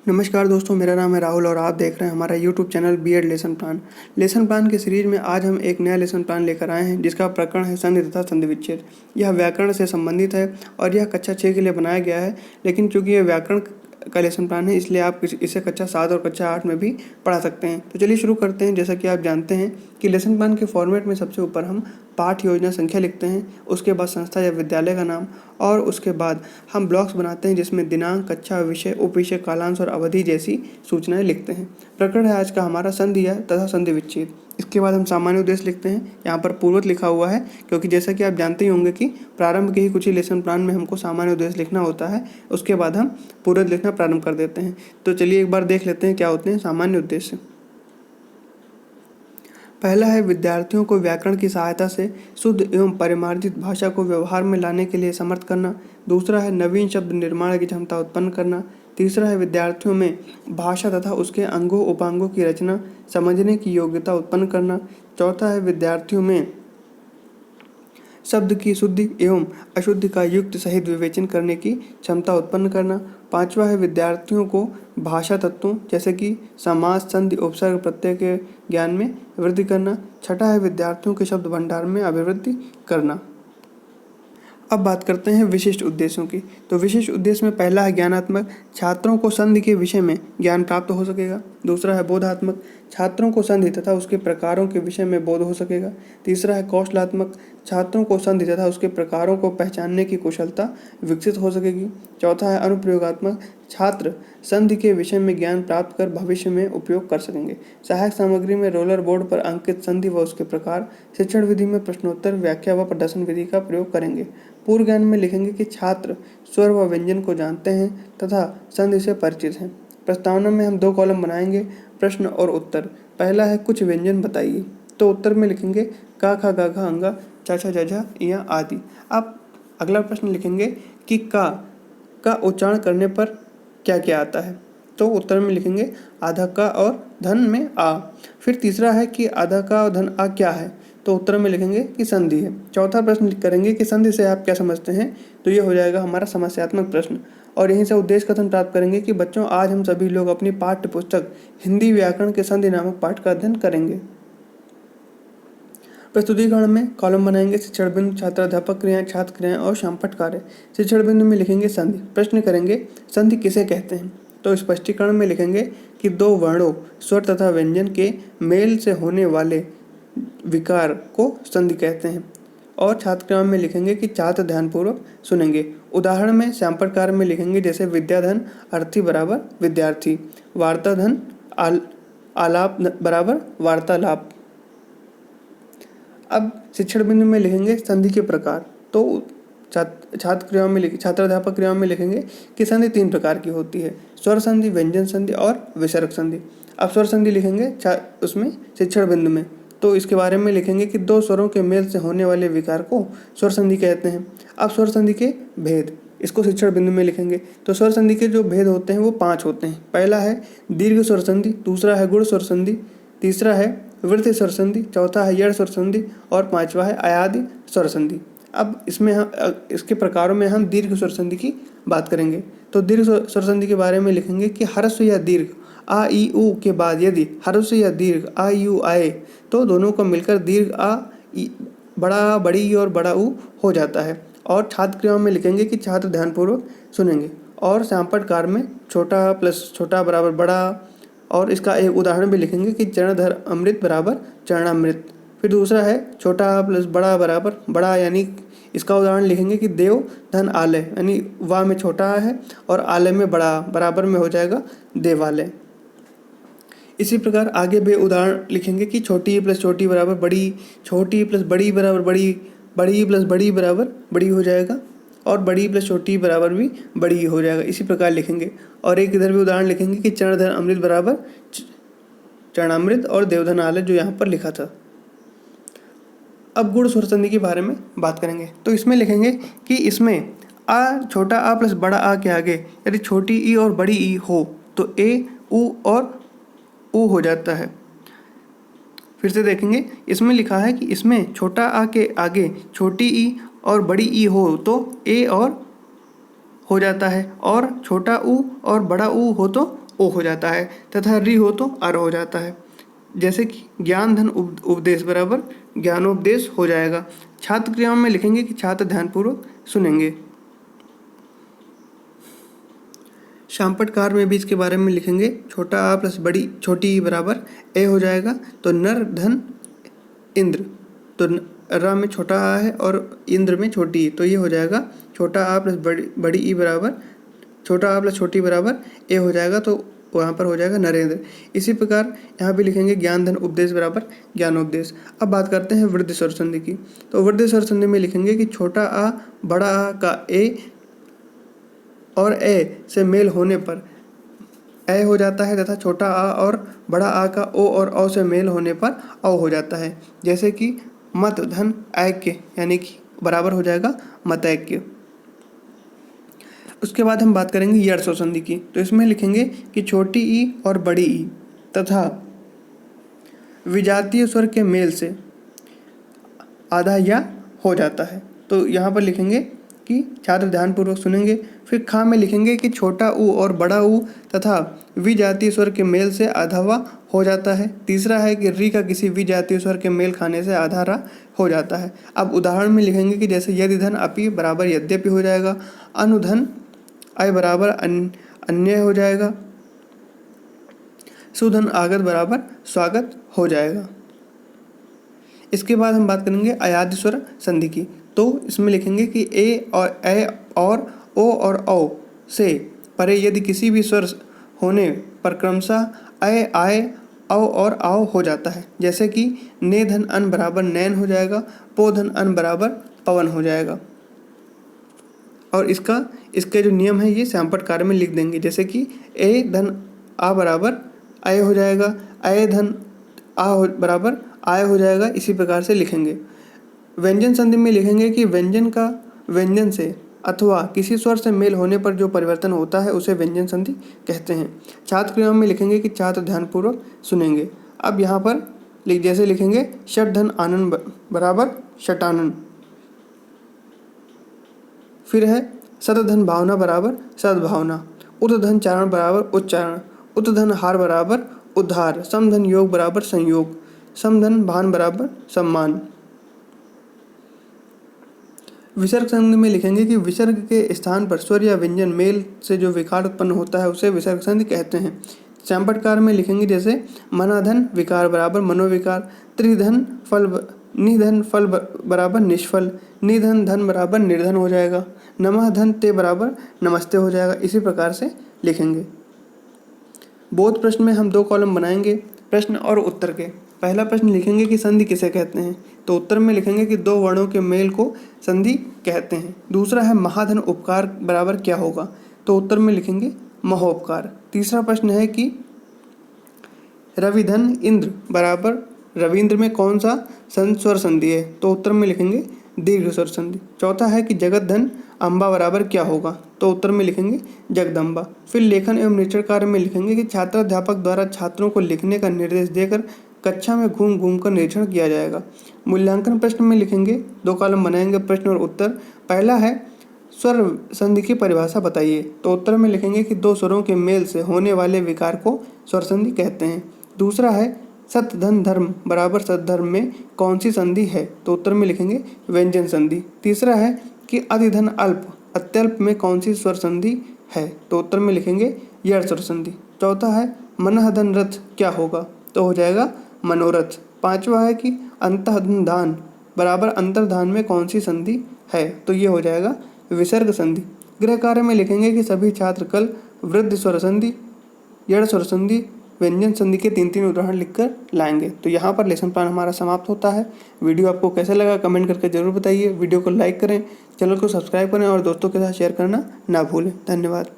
नमस्कार दोस्तों, मेरा नाम है राहुल और आप देख रहे हैं हमारा YouTube channel BEd lesson plan. Lesson plan के सीरीज में आज हम एक नया लेसन प्लान लेकर आए हैं जिसका प्रकरण है संधि तथा संधि विच्छेद। यह व्याकरण से संबंधित है और यह कक्षा 6 के लिए बनाया गया है, लेकिन चूंकि यह व्याकरण का लेसन प्लान है इसलिए आप इसे कक्षा 7 और कक्षा 8 में भी पढ़ा सकते हैं। तो चलिए शुरू करते हैं। जैसा कि आप जानते हैं कि लेसन प्लान के फॉर्मेट में सबसे ऊपर हम पाठ योजना संख्या लिखते हैं, उसके बाद संस्था या विद्यालय का नाम और उसके बाद हम ब्लॉक्स बनाते हैं जिसमें दिनांक, कक्षा, विषय, उपविषय, कालांश और अवधि जैसी सूचनाएं लिखते हैं। प्रकरण है आज का हमारा संधि तथा संधि विच्छेद। इसके बाद हम सामान्य उद्देश्य लिखते हैं। यहाँ पर पूर्वत लिखा हुआ है क्योंकि जैसा कि आप जानते ही होंगे कि प्रारंभ के ही कुछ ही लेसन प्लान में हमको सामान्य उद्देश्य लिखना होता है, उसके बाद हम पूर्वत लिखना प्रारंभ कर देते हैं। तो चलिए एक बार देख लेते हैं क्या होते हैं सामान्य उद्देश्य। पहला है विद्यार्थियों को व्याकरण की सहायता से शुद्ध एवं परिमार्जित भाषा को व्यवहार में लाने के लिए समर्थ करना। दूसरा है नवीन शब्द निर्माण की क्षमता उत्पन्न करना। तीसरा है विद्यार्थियों में भाषा तथा उसके अंगों उपांगों की रचना समझने की योग्यता उत्पन्न करना। चौथा है विद्यार्थियों में शब्द की शुद्धि एवं अशुद्धि का युक्त सहित विवेचन करने की क्षमता उत्पन्न करना। पांचवा है विद्यार्थियों को भाषा तत्वों जैसे कि समास, संधि, उपसर्ग, प्रत्यय के ज्ञान में वृद्धि करना। छठा है विद्यार्थियों के शब्द भंडार में अभिवृद्धि करना। अब बात करते हैं विशिष्ट उद्देश्यों की। तो विशिष्ट उद्देश्य में पहला है ज्ञानात्मक, छात्रों को संधि के विषय में ज्ञान प्राप्त हो सकेगा। दूसरा है बोधात्मक, छात्रों को संधि तथा उसके प्रकारों के विषय में बोध हो सकेगा। तीसरा है कौशलात्मक, छात्रों को संधि तथा उसके प्रकारों को पहचानने की कुशलता विकसित हो सकेगी। चौथा है अनुप्रयोगात्मक, छात्र संधि के विषय में ज्ञान प्राप्त कर भविष्य में उपयोग कर सकेंगे। सहायक सामग्री में रोलर बोर्ड पर अंकित संधि व उसके प्रकार, शिक्षण विधि में प्रश्नोत्तर, व्याख्या व प्रदर्शन विधि का प्रयोग करेंगे। पूर्व ज्ञान में लिखेंगे कि छात्र स्वर व व्यंजन को जानते हैं तथा संधि से परिचित हैं। प्रस्तावना में हम 2 कॉलम बनाएंगे, प्रश्न और उत्तर। पहला है कुछ व्यंजन बताइए, तो उत्तर में लिखेंगे का, खा, गा, घा, अंगा, चा, छा, जा, झा, इया आदि। आप अगला प्रश्न लिखेंगे कि का उच्चारण करने पर क्या क्या आता है, तो उत्तर में लिखेंगे आधा का और धन में आ। फिर तीसरा है कि आधा का और धन आ क्या है, तो उत्तर में लिखेंगे कि संधि है। चौथा प्रश्न करेंगे कि संधि से आप क्या समझते हैं, तो ये हो जाएगा हमारा समस्यात्मक प्रश्न। और यहीं से उद्देश्य कथन प्राप्त करेंगे कि बच्चों आज हम सभी लोग अपनी पाठ्य पुस्तक हिंदी व्याकरण के संधि नामक पाठ का अध्ययन करेंगे। प्रस्तुतिकरण में कॉलम बनाएंगे शिक्षण बिंदु, छात्राध्यापक क्रियाएं, छात्र क्रियाएं और शामपट कार्य। शिक्षण बिंदु में लिखेंगे संधि। प्रश्न करेंगे संधि किसे कहते हैं, तो स्पष्टीकरण में लिखेंगे कि 2 वर्णों स्वर तथा व्यंजन के मेल से होने वाले विकार को संधि कहते हैं। और छात्र क्रिया में लिखेंगे कि छात्र ध्यानपूर्वक सुनेंगे। उदाहरण में शामपट कार्य में लिखेंगे जैसे विद्याधन अर्थी बराबर विद्यार्थी, वार्ताधन आलाप बराबर वार्तालाप। अब शिक्षण बिंदु में लिखेंगे संधि के प्रकार, तो छात्र क्रियाओं में छात्राध्यापक क्रियाओं में लिखेंगे कि संधि 3 प्रकार की होती है, स्वर संधि, व्यंजन संधि और विसर्ग संधि। अब स्वर संधि लिखेंगे उसमें शिक्षण बिंदु में, तो इसके बारे में लिखेंगे कि 2 स्वरों के मेल से होने वाले विकार को स्वर संधि कहते हैं। अब स्वर संधि के भेद, इसको शिक्षण बिंदु में लिखेंगे। तो स्वर संधि के जो भेद होते हैं वो 5 होते हैं। पहला है दीर्घ स्वर संधि, दूसरा है गुण स्वर संधि, तीसरा है वृत्ति स्वर संधि, चौथा है यड़ स्वर संधि और 5वां है अयादि स्वर संधि। अब इसमें हम इसके प्रकारों में हम दीर्घ स्वर संधि की बात करेंगे। तो दीर्घ स्वर संधि के बारे में लिखेंगे कि ह्रस्व या दीर्घ आ ई उ के बाद यदि ह्रस्व या दीर्घ आ ई उ आए तो दोनों को मिलकर दीर्घ आ बड़ा, बड़ी और बड़ा उ हो जाता है। और छात्र क्रियाओं में लिखेंगे कि छात्र ध्यानपूर्वक सुनेंगे। और शामपट कार्य में छोटा प्लस छोटा बराबर बड़ा, और इसका एक उदाहरण भी लिखेंगे कि चरणधर अमृत बराबर चरणामृत। फिर दूसरा है छोटा प्लस बड़ा बराबर बड़ा, यानी इसका उदाहरण लिखेंगे कि देव धन आलय, यानी वा में छोटा है और आलय में बड़ा, बराबर में हो जाएगा देवालय। इसी प्रकार आगे भी उदाहरण लिखेंगे कि छोटी प्लस छोटी बराबर बड़ी, छोटी प्लस बड़ी बराबर बड़ी, बड़ी प्लस बड़ी बराबर बड़ी हो जाएगा और बड़ी प्लस छोटी बराबर भी बड़ी हो जाएगा। इसी प्रकार लिखेंगे। और एक इधर भी उदाहरण लिखेंगे कि चरणधर अमृत बराबर चरणामृत और देवधन आलय, जो यहाँ पर लिखा था। अब गुण स्वर संधि के बारे में बात करेंगे। तो इसमें लिखेंगे कि इसमें आ, छोटा आ प्लस बड़ा आ के आगे यदि छोटी ई और बड़ी ई हो तो ए, उ और उ हो जाता है। फिर से देखेंगे, इसमें लिखा है कि इसमें छोटा आ के आगे छोटी ई और बड़ी ई हो तो ए और हो जाता है, और छोटा ऊ और बड़ा ऊ हो तो ओ हो जाता है तथा री हो तो अर हो जाता है। जैसे कि ज्ञान धन उपदेश बराबर ज्ञानोपदेश हो जाएगा। छात्र क्रियाओं में लिखेंगे कि छात्र ध्यानपूर्वक सुनेंगे। शामपटकार में भी इसके बारे में लिखेंगे, छोटा आ प्लस बड़ी छोटी ई बराबर ए हो जाएगा। तो नर धन इंद्र, तो र में छोटा आ है और इंद्र में छोटी ई, तो ये हो जाएगा छोटा आ प्लस बड़ी ई बराबर छोटा आ प्लस छोटी बराबर ए हो जाएगा। तो वहाँ पर हो जाएगा नरेंद्र। इसी प्रकार यहाँ भी लिखेंगे ज्ञान धन उपदेश बराबर ज्ञानोपदेश। अब बात करते हैं वृद्धि स्वर संधि की। तो वृद्धि स्वर संधि में लिखेंगे कि छोटा आ बड़ा आ का ए और ए से मेल होने पर ए हो जाता है तथा छोटा आ और बड़ा आ का ओ और औ से मेल होने पर औ हो जाता है। जैसे कि मत धन ऐक्य, यानी कि बराबर हो जाएगा मतैक्य। उसके बाद हम बात करेंगे यड़ स्वर संधि की। तो इसमें लिखेंगे कि छोटी ई और बड़ी ई तथा विजातीय स्वर के मेल से आधा या हो जाता है। तो यहाँ पर लिखेंगे कि छात्र ध्यानपूर्वक सुनेंगे। फिर खा में लिखेंगे कि छोटा ऊ और बड़ा ऊ तथा विजातीय स्वर के मेल से आधा वा हो जाता है। तीसरा है कि री का किसी विजातीय स्वर के मेल खाने से आधा रा हो जाता है। अब उदाहरण में लिखेंगे कि जैसे यदि धन अपि बराबर यद्यपि हो जाएगा, अनुधन अय बराबर अन्य हो जाएगा, सुधन आगत बराबर स्वागत हो जाएगा। इसके बाद हम बात करेंगे अयादि स्वर संधि की। तो इसमें लिखेंगे कि ए और ओ और औ से परे यदि किसी भी स्वर होने पर क्रमशः अय आय औ और आओ हो जाता है। जैसे कि ने धन अन बराबर नैन हो जाएगा, पो धन अन बराबर पवन हो जाएगा। और इसके जो नियम है ये श्यामपटकार में लिख देंगे। जैसे कि ए धन आ बराबर आय हो जाएगा, अय धन आ बराबर आय हो जाएगा। इसी प्रकार से लिखेंगे। व्यंजन संधि में लिखेंगे कि व्यंजन का व्यंजन से अथवा किसी स्वर से मेल होने पर जो परिवर्तन होता है उसे व्यंजन संधि कहते हैं। छात्र क्रियाओं में लिखेंगे कि छात्र ध्यानपूर्वक सुनेंगे। अब यहाँ पर जैसे लिखेंगे षट धन आनंद बराबर षटानन। फिर है सतधन भावना बराबर सद्भावना, उतधन चारण बराबर उच्चारण, उतधन हार बराबर उद्धार, समधन योग बराबर संयोग, समधन भान बराबर सम्मान। विसर्ग संधि में लिखेंगे कि विसर्ग के स्थान पर स्वर या व्यंजन मेल से जो विकार उत्पन्न होता है उसे विसर्ग संधि कहते हैं। श्यामपटकार में लिखेंगे जैसे मनाधन विकार बराबर मनोविकार, त्रिधन फल निधन फल बराबर निष्फल, निधन धन बराबर निर्धन हो जाएगा, नमः धन ते बराबर नमस्ते हो जाएगा। इसी प्रकार से लिखेंगे। बोध प्रश्न में हम 2 कॉलम बनाएंगे, प्रश्न और उत्तर के। पहला प्रश्न लिखेंगे कि संधि किसे कहते हैं, तो उत्तर में लिखेंगे कि 2 वर्णों के मेल को संधि कहते हैं। दूसरा है महाधन उपकार बराबर क्या होगा, तो उत्तर में लिखेंगे महोपकार। तीसरा प्रश्न है कि रविधन इंद्र बराबर रविंद्र में कौन सा स्वर संधि है, तो उत्तर में लिखेंगे दीर्घ स्वर संधि। चौथा है कि जगत धन अम्बा बराबर क्या होगा, तो उत्तर में लिखेंगे जगदम्बा। फिर लेखन एवं निरीक्षण कार्य में लिखेंगे कि छात्राध्यापक द्वारा छात्रों को लिखने का निर्देश देकर कक्षा में घूम घूम कर निरीक्षण किया जाएगा। मूल्यांकन प्रश्न में लिखेंगे, 2 कॉलम बनाएंगे, प्रश्न और उत्तर। पहला है स्वर संधि की परिभाषा बताइए, तो उत्तर में लिखेंगे कि 2 स्वरों के मेल से होने वाले विकार को स्वर संधि कहते हैं। दूसरा है सत धन धर्म बराबर सद्धर्म में कौन सी संधि है, तो उत्तर में लिखेंगे व्यंजन संधि। तीसरा है कि अधिधन अल्प अत्यल्प में कौन सी स्वर संधि है, तो उत्तर में लिखेंगे यड़ स्वर संधि। चौथा है मनः धन रथ क्या होगा, तो हो जाएगा मनोरथ। पांचवा है कि अंतःधन दान बराबर अंतर्धान में कौन सी संधि है, तो ये हो जाएगा विसर्ग संधि। गृह कार्य में लिखेंगे कि सभी छात्र कल वृद्धि स्वर संधि, यड़ स्वर संधि, व्यंजन संधि के 3 उदाहरण लिखकर लाएंगे। तो यहाँ पर लेसन प्लान हमारा समाप्त होता है। वीडियो आपको कैसा लगा कमेंट करके जरूर बताइए। वीडियो को लाइक करें, चैनल को सब्सक्राइब करें और दोस्तों के साथ शेयर करना ना भूलें। धन्यवाद।